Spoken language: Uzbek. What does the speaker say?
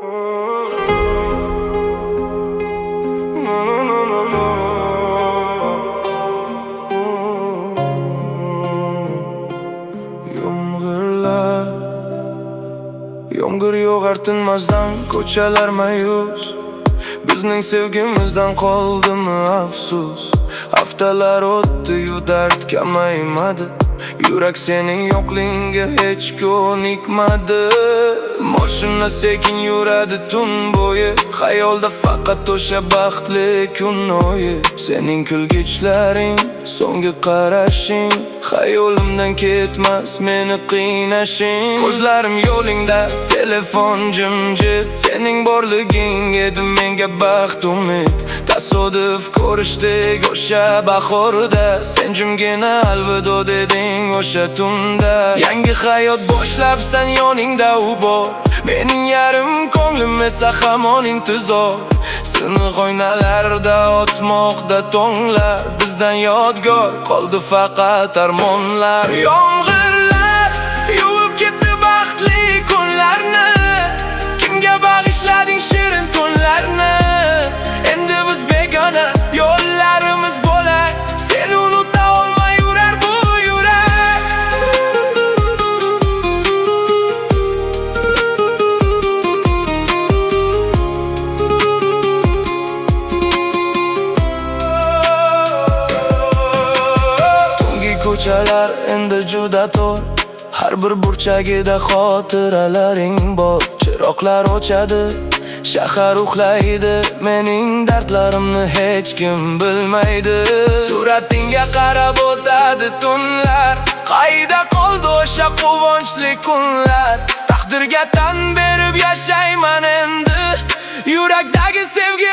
Yomg'ir yog'ar tinmasdan, ko'chalar mayus. Bizning sevgimizdan qoldimi afsus? Haftalar o'tdi-yu dard kamaymadi. Yurak sening yo'qligingga hech ko'nikmadi. Mashina sekin yuradi tun bo'yi, xayolda faqat o'sha baxtli kun o'yi. Sening kulgichlaring, so'nggi qarashing, xayolimdan ketmas meni qiynashing. Ko'zlarim yo'lingda, telefon jimjit. Sening borliging edi menga baxt umid. Tasodif ko'rishdik o'sha bahorda, sen jimgina alvido deding o'sha tunda. Yangi hayot boshlabsan, yoningda u bor. Mening yarim ko'nglim esa hamon intizor. Siniq oynalarda o'tmoqda tonglar, bizdan yodgor qoldi faqat armonlar. Yomg'irlar yuvib ketdi baxtli kunlarni, kimga bag'ishlading shirin tunlarni? Endi biz begona yo'llarimiz bo'lar, seni unuta olmay yurar bu yurak. Tungi ko'chalar endi juda tor, har bir burchagida xotiralaring bor. Chiroqlar o'chadi, shahar uxlaydi, mening dardlarimni hech kim bilmaydi. Suratingga qarab o'tadi tunlar, qayda qoldi o'sha quvonchli kunlar? Taqdirga tan berib yashayman endi, yurakdagi sevgi